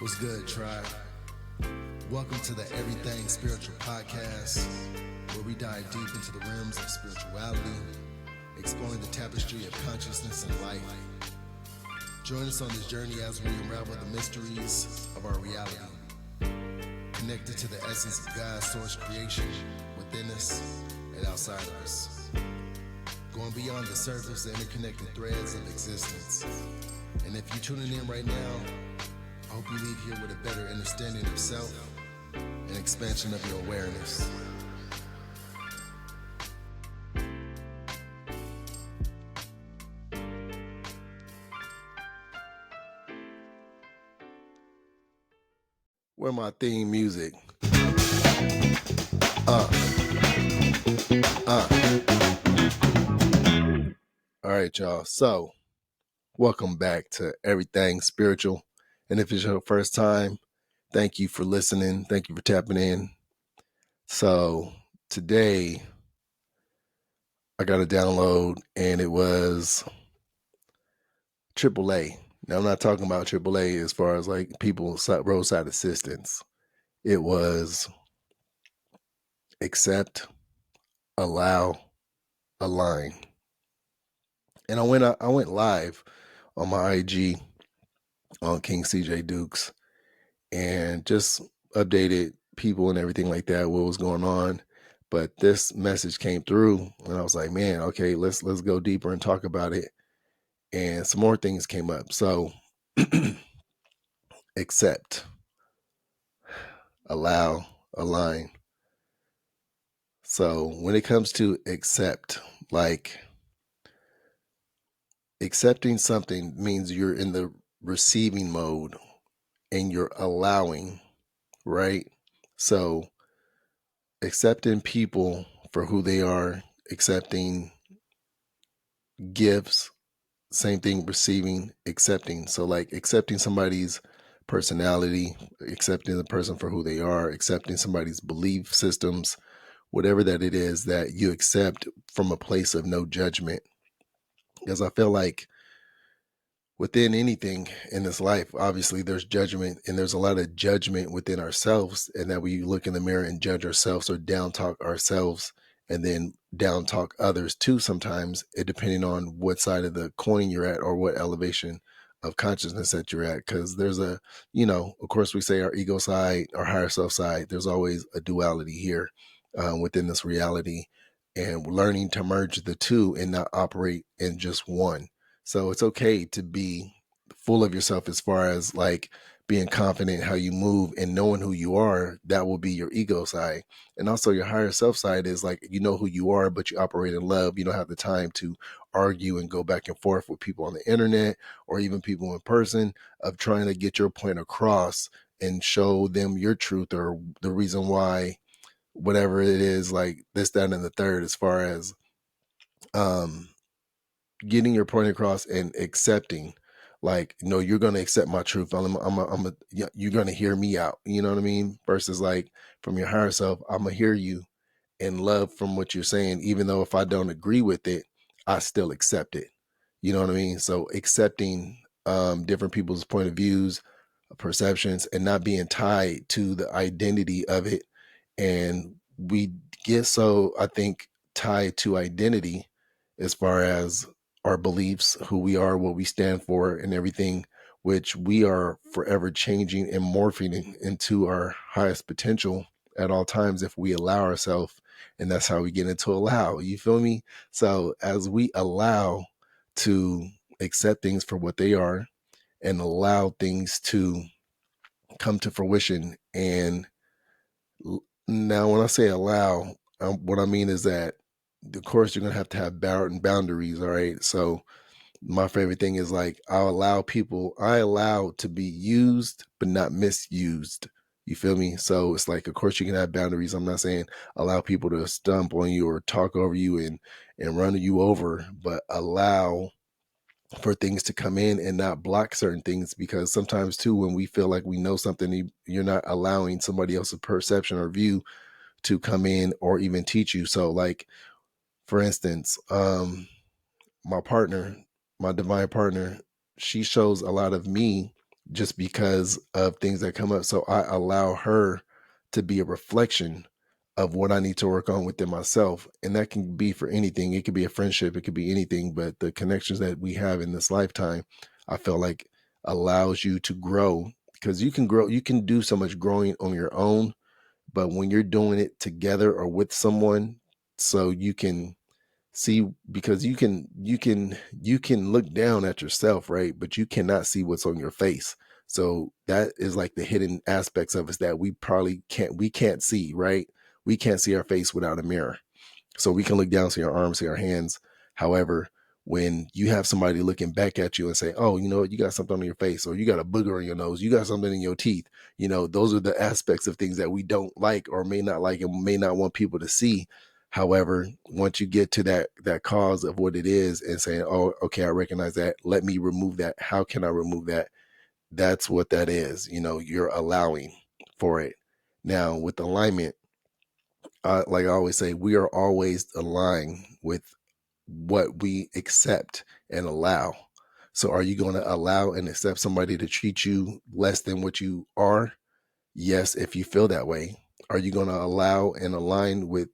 What's good, tribe? Welcome to the Everything Spiritual Podcast, where we dive deep into the realms of spirituality, exploring the tapestry of consciousness and life. Join us on this journey as we unravel the mysteries of our reality, connected to the essence of God's source creation within us and outside of us, going beyond the surface and interconnected threads of existence. And if you're tuning in right now, I hope you leave here with a better understanding of self and expansion of your awareness. Where my theme music? All right, y'all. So, welcome back to Everything Spiritual. And if it's your first time, thank you for listening. Thank you for tapping in. So, today I got a download and it was AAA. Now, I'm not talking about AAA as far as like people roadside assistance. It was accept, allow, align. And I went live on my IG on King CJ Dukes and just updated people and everything like that, what was going on. But this message came through and I was like, man, okay, let's go deeper and talk about it. And some more things came up. So accept, allow, align. So when it comes to accept, like accepting something means you're in the receiving mode and you're allowing, right? So accepting people for who they are, accepting gifts, same thing, receiving, accepting. So like accepting somebody's personality, accepting the person for who they are, accepting somebody's belief systems, whatever that it is that you accept from a place of no judgment. Because I feel like within anything in this life, obviously there's judgment, and there's a lot of judgment within ourselves, and that we look in the mirror and judge ourselves or down talk ourselves and then down talk others too sometimes, it depending on what side of the coin you're at or what elevation of consciousness that you're at. Because there's a, of course we say our ego side, our higher self side, there's always a duality here within this reality, and learning to merge the two and not operate in just one. So it's okay to be full of yourself as far as like being confident how you move and knowing who you are. That will be your ego side. And also your higher self side is like, you know who you are, but you operate in love. You don't have the time to argue and go back and forth with people on the internet or even people in person of trying to get your point across and show them your truth or the reason why, whatever it is, like this, that, and the third, as far as getting your point across and accepting, like, no, you're going to accept my truth. You're going to hear me out. You know what I mean? Versus like from your higher self, I'm going to hear you and love from what you're saying. Even though if I don't agree with it, I still accept it. You know what I mean? So accepting different people's point of views, perceptions, and not being tied to the identity of it. And we get so, I think, tied to identity as far as our beliefs, who we are, what we stand for, and everything, which we are forever changing and morphing into our highest potential at all times if we allow ourselves. And that's how we get into allow. You feel me? So as we allow to accept things for what they are and allow things to come to fruition. And now when I say allow, what I mean is that, of course, you're going to have boundaries. All right. So my favorite thing is like, I allow to be used, but not misused. You feel me? So it's like, of course you can have boundaries. I'm not saying allow people to stump on you or talk over you and run you over, but allow for things to come in and not block certain things. Because sometimes too, when we feel like we know something, you're not allowing somebody else's perception or view to come in or even teach you. So like, for instance, my partner, my divine partner, she shows a lot of me just because of things that come up. So I allow her to be a reflection of what I need to work on within myself. And that can be for anything. It could be a friendship, it could be anything, but the connections that we have in this lifetime, I feel like allows you to grow, because you can grow, you can do so much growing on your own, but when you're doing it together or with someone, so you can see, because you can look down at yourself, right, but you cannot see what's on your face. So that is like the hidden aspects of us that we can't see, right? We can't see our face without a mirror. So we can look down, see our arms, see our hands. However, when you have somebody looking back at you and say, oh, you know what, you got something on your face, or you got a booger on your nose, you got something in your teeth, those are the aspects of things that we don't like or may not like and may not want people to see. However, once you get to that cause of what it is and saying, oh, okay, I recognize that, let me remove that. How can I remove that? That's what that is. You're allowing for it. Now, with alignment, like I always say, we are always aligned with what we accept and allow. So are you going to allow and accept somebody to treat you less than what you are? Yes, if you feel that way. Are you going to allow and align with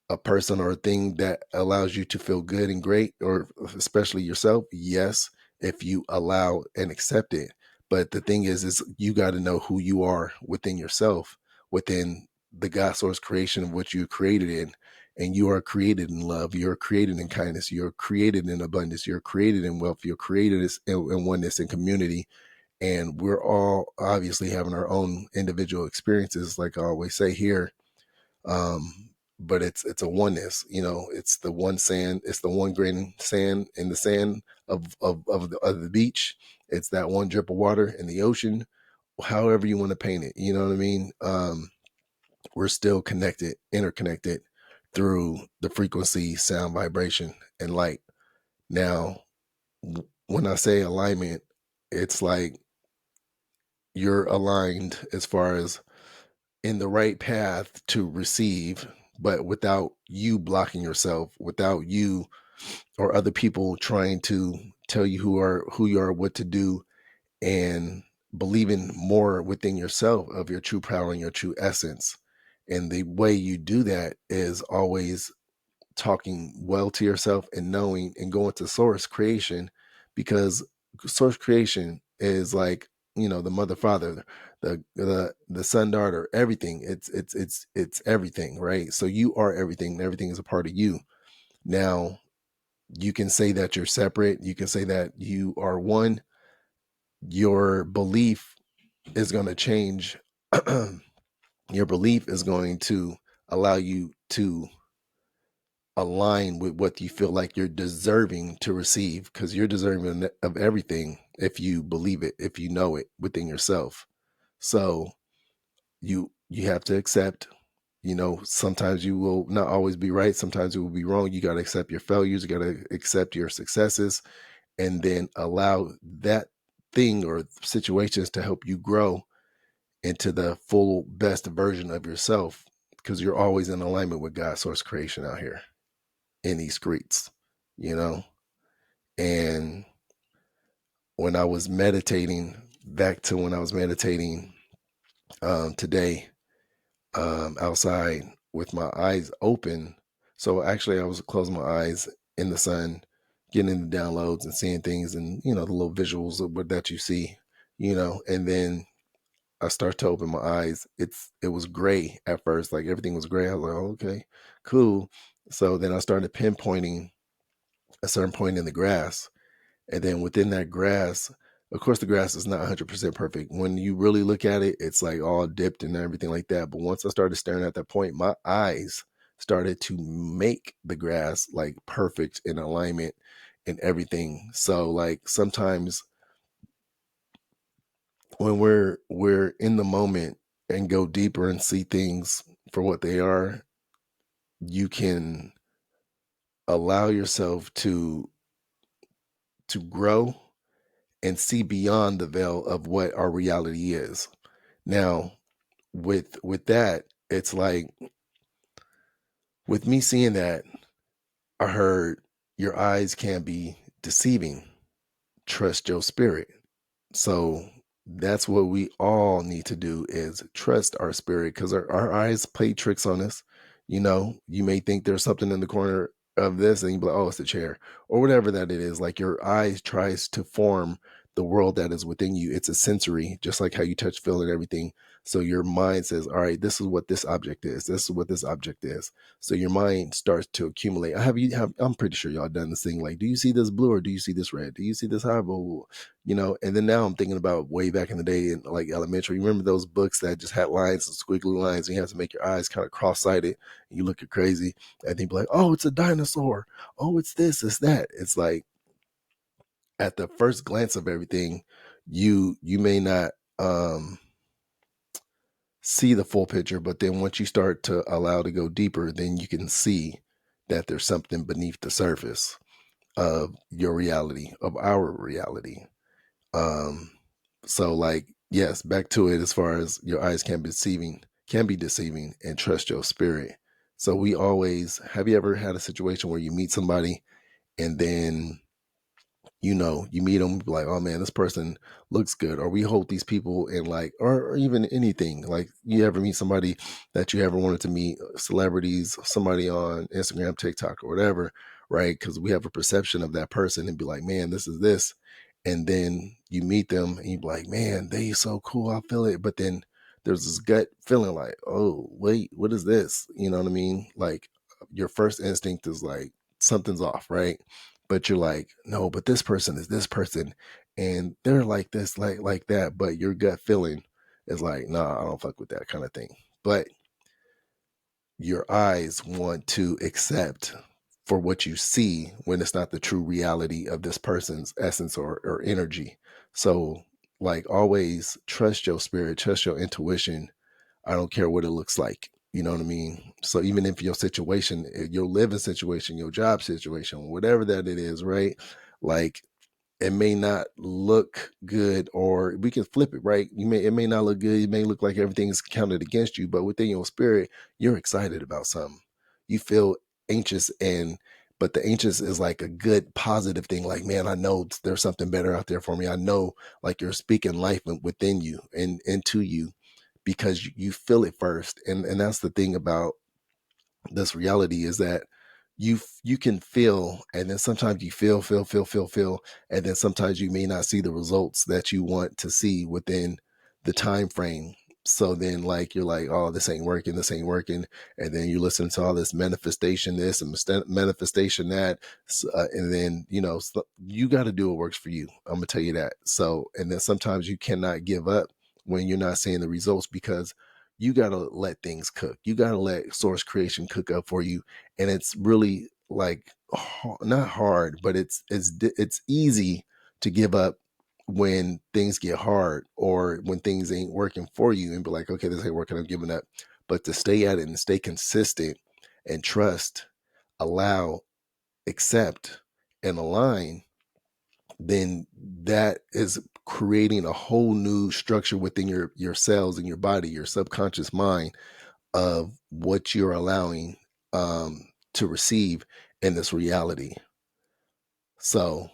a person or a thing that allows you to feel good and great, or especially yourself? Yes, if you allow and accept it. But the thing is you got to know who you are within yourself, within the God source creation of what you're created in. And you are created in love. You're created in kindness. You're created in abundance. You're created in wealth. You're created in oneness and community. And we're all obviously having our own individual experiences, like I always say here. But it's a oneness. It's the one sand. It's the one grain of sand in the sand of the beach. It's that one drip of water in the ocean. However you want to paint it, you know what I mean. We're still connected, interconnected through the frequency, sound, vibration, and light. Now, when I say alignment, it's like you're aligned as far as in the right path to receive, but without you blocking yourself, without you or other people trying to tell you who you are, what to do, and believing more within yourself of your true power and your true essence. And the way you do that is always talking well to yourself and knowing and going to source creation, because source creation is like, the mother, father, the son, daughter, everything. It's everything, right? So you are everything, and everything is a part of you. Now, you can say that you're separate, you can say that you are one. Your belief is going to change. Your belief is going to allow you to align with what you feel like you're deserving to receive, because you're deserving of everything if you believe it, if you know it within yourself. So you have to accept, sometimes you will not always be right, sometimes you will be wrong. You got to accept your failures, you got to accept your successes, and then allow that thing or situations to help you grow into the full best version of yourself, because you're always in alignment with God's source creation out here in these streets, you know. And when I was meditating, back to when I was meditating today, outside with my eyes open. So actually, I was closing my eyes in the sun, getting the downloads and seeing things, and the little visuals of what that you see, and then I start to open my eyes. It was gray at first, like everything was gray. I was like, oh, okay, cool. So then I started pinpointing a certain point in the grass, and then within that grass, of course, the grass is not 100% perfect. When you really look at it, it's like all dipped and everything like that. But once I started staring at that point, my eyes started to make the grass like perfect in alignment and everything. So like sometimes when we're in the moment and go deeper and see things for what they are, you can allow yourself to grow and see beyond the veil of what our reality is. Now, with that, it's like with me seeing that, I heard your eyes can be deceiving. Trust your spirit. So That's what we all need to do, is trust our spirit, because our eyes play tricks on us. You may think there's something in the corner of this and you be like, oh, it's a chair or whatever that it is. Like, your eyes tries to form the world that is within you. It's a sensory, just like how you touch, feel, and everything. So your mind says, all right, this is what this object is. This is what this object is. So your mind starts to accumulate. I'm pretty sure y'all done this thing. Like, do you see this blue or do you see this red? Do you see this highball? And then now I'm thinking about way back in the day in like elementary. You remember those books that just had lines and squiggly lines, and you have to make your eyes kind of cross-sighted, and you looking crazy, and they'd be like, oh, it's a dinosaur. Oh, it's this, it's that. It's like, at the first glance of everything, you may not see the full picture, but then once you start to allow to go deeper, then you can see that there's something beneath the surface of your reality, of our reality. Um, so, like, yes, back to it, as far as your eyes can be deceiving, and trust your spirit. So have you ever had a situation where you meet somebody and then you meet them, like, oh man, this person looks good, or we hold these people in, like, or even anything. Like, you ever meet somebody that you ever wanted to meet, celebrities, somebody on Instagram, TikTok, or whatever, right? Because we have a perception of that person and be like, man, this is this. And then you meet them and you be like, man, they so cool, I feel it. But then there's this gut feeling like, oh, wait, what is this? You know what I mean? Like, your first instinct is like, something's off, right? But you're like, no, but this person is this person, and they're like this, like that. But your gut feeling is like, nah, I don't fuck with that kind of thing. But your eyes want to accept for what you see when it's not the true reality of this person's essence or energy. So, like, always trust your spirit, trust your intuition. I don't care what it looks like. You know what I mean? So even if your situation, your living situation, your job situation, whatever that it is, right? Like, it may not look good, or we can flip it, right? It may not look good. It may look like everything's counted against you, but within your spirit, you're excited about something. You feel anxious, but the anxious is like a good positive thing. Like, man, I know there's something better out there for me. I know, like, you're speaking life within you and into you, because you feel it first. And that's the thing about this reality, is that you can feel, and then sometimes you feel, and then sometimes you may not see the results that you want to see within the time frame. So then, like, you're like, oh, this ain't working, and then you listen to all this manifestation this and manifestation that. And then you got to do what works for you. I'm gonna tell you that. So, and then sometimes you cannot give up when you're not seeing the results, because you got to let things cook. You got to let source creation cook up for you. And it's really, like, not hard, but it's easy to give up when things get hard, or when things ain't working for you, and be like, okay, this ain't working, I'm giving up. But to stay at it and stay consistent and trust, allow, accept, and align, then that is creating a whole new structure within your cells and your body, your subconscious mind, of what you're allowing to receive in this reality. So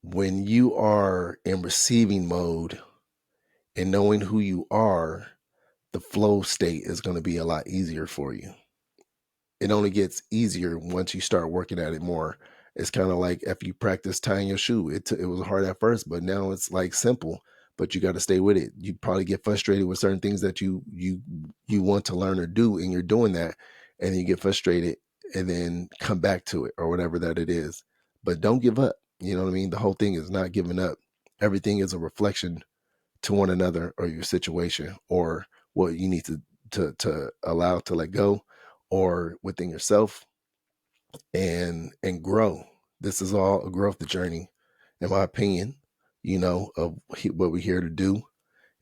when you are in receiving mode and knowing who you are, the flow state is going to be a lot easier for you. It only gets easier once you start working at it more. It's kind of like if you practice tying your shoe. It was hard at first, but now it's like simple. But you got to stay with it. You probably get frustrated with certain things that you want to learn or do, and you're doing that, and then you get frustrated, and then come back to it, or whatever that it is. But don't give up. You know what I mean? The whole thing is not giving up. Everything is a reflection to one another, or your situation, or what you need to allow to let go, or within yourself, and grow. This is all a growth journey, in my opinion. Of what we're here to do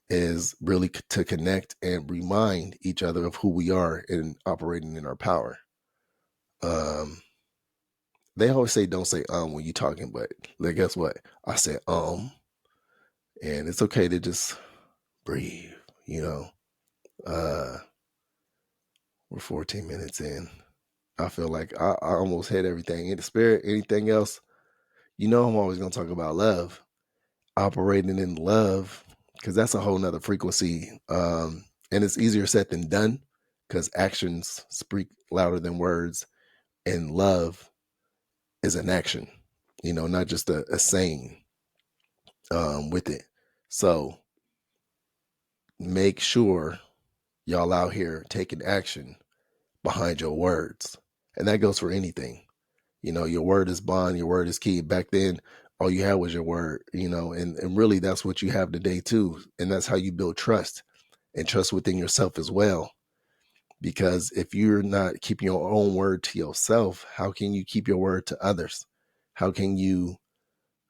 is really to connect and remind each other of who we are and operating in our power. um they always say don't say when you're talking, but, like, guess what? I said and it's okay to just breathe. you know uh we're 14 minutes in. I feel like I almost hit everything in the spirit. Anything else? I'm always going to talk about love. operating in love, because that's a whole nother frequency. And it's easier said than done, because actions speak louder than words, and love is an action, not just a saying with it. So make sure y'all out here taking action behind your words. And that goes for anything. Your word is bond, your word is key. Back then, all you had was your word, and really that's what you have today too. And that's how you build trust, and trust within yourself as well. Because if you're not keeping your own word to yourself, how can you keep your word to others? How can you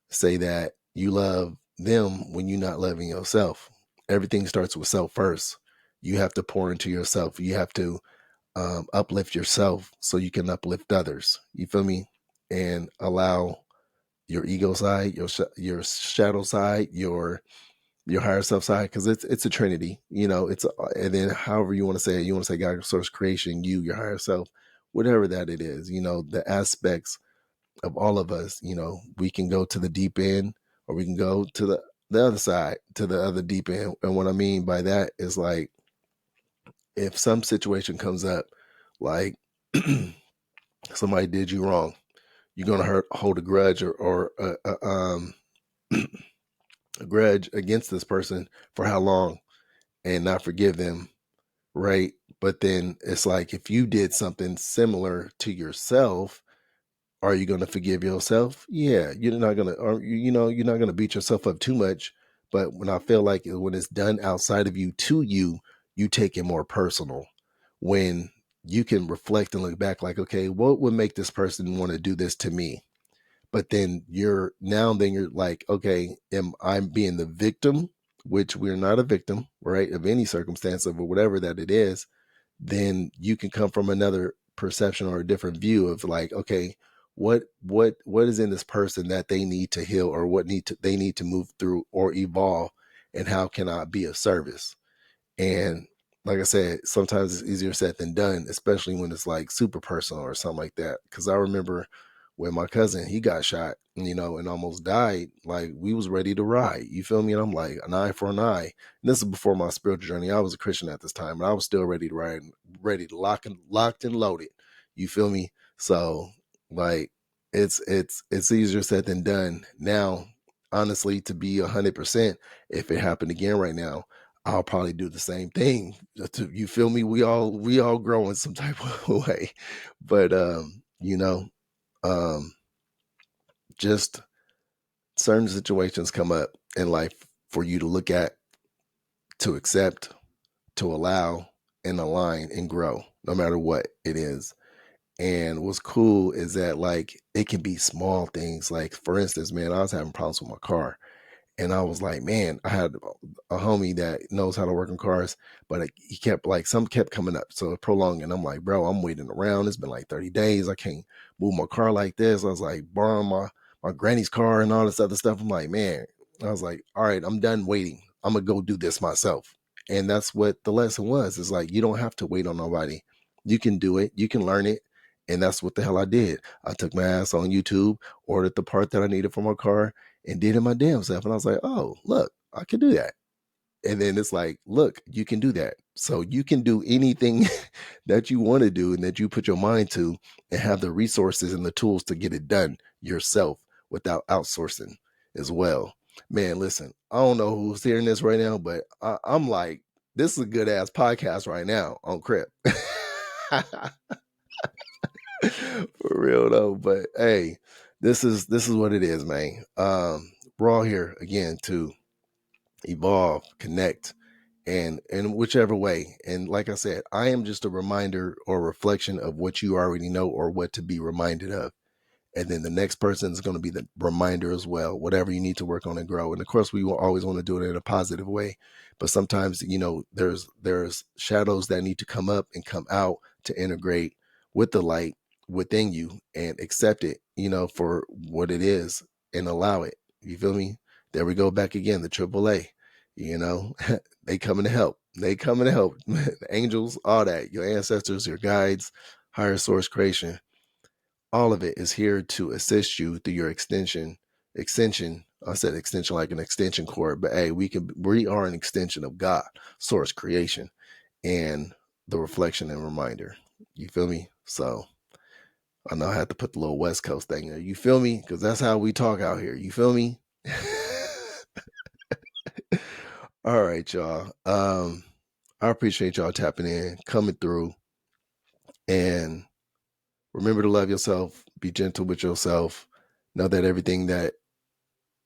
say that you love them when you're not loving yourself? Everything starts with self first. You have to pour into yourself. You have to uplift yourself so you can uplift others. You feel me? And allow your ego side, your shadow side, your higher self side, because it's a trinity. And then however you want to say it, you want to say God, source, creation, you, your higher self, whatever that it is. The aspects of all of us. We can go to the deep end, or we can go to the other side, to the other deep end. And what I mean by that is, like, if some situation comes up, like somebody did you wrong, you're gonna hold a grudge, or a grudge against this person for how long, and not forgive them, right? But then it's like, if you did something similar to yourself, are you going to forgive yourself? Yeah, you're not going to, or you're not going to beat yourself up too much. But when I feel like when it's done outside of you to you, you take it more personal. When you can reflect and look back, like, okay, what would make this person want to do this to me? But then you're like, okay, am I being the victim? Which we're not a victim, right, of any circumstance, of whatever that it is. Then you can come from another perception or a different view of, like, okay, what is in this person that they need to heal, or they need to move through or evolve, and how can I be of service? And like I said, sometimes it's easier said than done, especially when it's like super personal or something like that. Because I remember when my cousin, he got shot, and almost died. Like, we was ready to ride. You feel me? And I'm like, an eye for an eye. And this is before my spiritual journey. I was a Christian at this time, and I was still ready to ride, ready to locked and loaded. You feel me? So, like, it's easier said than done. Now, honestly, to be 100%, if it happened again right now, I'll probably do the same thing. You feel me? We all grow in some type of way, but um, just certain situations come up in life for you to look at, to accept, to allow, and align and grow, no matter what it is. And what's cool is that, like, it can be small things. Like, for instance, man, I was having problems with my car. And I was like, man, I had a homie that knows how to work on cars, but he kept, like, some kept coming up. So it prolonged. And I'm like, bro, I'm waiting around. It's been like 30 days. I can't move my car like this. I was like, borrowing my granny's car and all this other stuff. I'm like, man, I was like, all right, I'm done waiting. I'm going to go do this myself. And that's what the lesson was. It's like, you don't have to wait on nobody. You can do it. You can learn it. And that's what the hell I did. I took my ass on YouTube, ordered the part that I needed for my car, and did it my damn self. And I was like, oh, look, I can do that. And then it's like, look, you can do that. So you can do anything that you want to do and that you put your mind to, and have the resources and the tools to get it done yourself without outsourcing as well. Man, listen, I don't know who's hearing this right now, but I'm like, this is a good ass podcast right now on Crip. For real though. But hey, this is what it is, man. We're all here again to evolve, connect, and in whichever way. And like I said, I am just a reminder or reflection of what you already know, or what to be reminded of. And then the next person is going to be the reminder as well, whatever you need to work on and grow. And of course, we will always want to do it in a positive way. But sometimes, there's shadows that need to come up and come out to integrate with the light within you, and accept it, for what it is, and allow it. You feel me? There we go back again, the AAA, they coming to help. They coming to help. The angels, all that, your ancestors, your guides, higher source, creation, all of it is here to assist you through your extension I said extension like an extension cord, but hey, we are an extension of God, source, creation, and the reflection and reminder. You feel me? So I know I had to put the little West Coast thing there. You feel me? Because that's how we talk out here. You feel me? All right, y'all. I appreciate y'all tapping in, coming through, and remember to love yourself, be gentle with yourself, know that everything that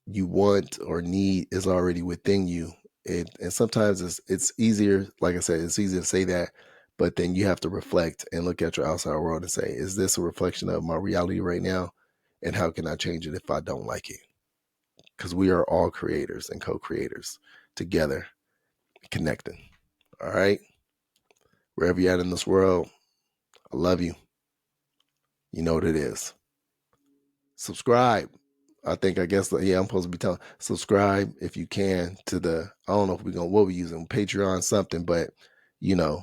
you want or need is already within you. And sometimes it's easier, like I said, it's easy to say that, but then you have to reflect and look at your outside world and say, is this a reflection of my reality right now? And how can I change it if I don't like it? Because we are all creators and co-creators together, connecting. All right. Wherever you're at in this world, I love you. You know what it is. Subscribe. I guess, yeah, I'm supposed to be telling, subscribe if you can to I don't know if what we're using, Patreon, something, but you know,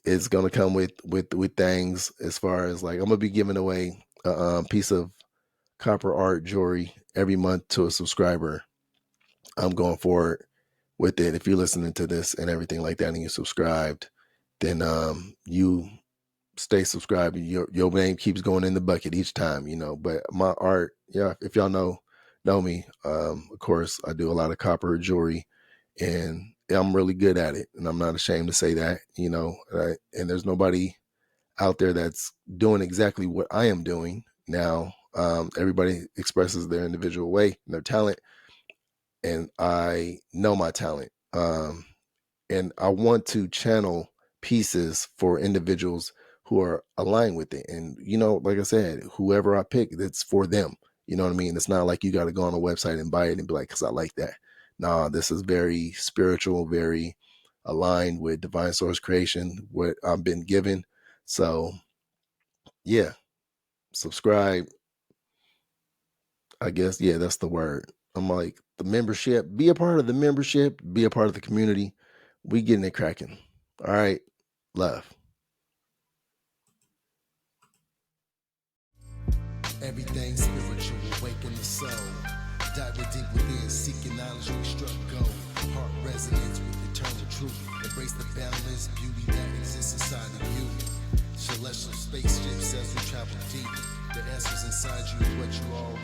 it's going to come with things as far as like, I'm going to be giving away a piece of copper art jewelry every month to a subscriber. I'm going forward with it. If you're listening to this and everything like that and you subscribed, then you stay subscribed. Your name keeps going in the bucket each time, you know. But my art, yeah, if y'all know me, of course, I do a lot of copper jewelry, and I'm really good at it, and I'm not ashamed to say that, you know. And there's nobody out there that's doing exactly what I am doing now. Everybody expresses their individual way and their talent, and I know my talent, and I want to channel pieces for individuals who are aligned with it. And, you know, like I said, whoever I pick, that's for them. You know what I mean? It's not like you got to go on a website and buy it and be like, because I like that. Nah, this is very spiritual, very aligned with divine source creation, what I've been given. So, yeah, subscribe. I guess, yeah, that's the word. I'm like, the membership, be a part of the membership, be a part of the community. We getting it cracking. All right. Love. Everything spiritual, awaken the soul. Diving deep within, seeking knowledge, we struck gold. Heart resonance with eternal truth. Embrace the boundless beauty that exists inside of you. Celestial spaceships as we travel deep. The answers inside you is what you already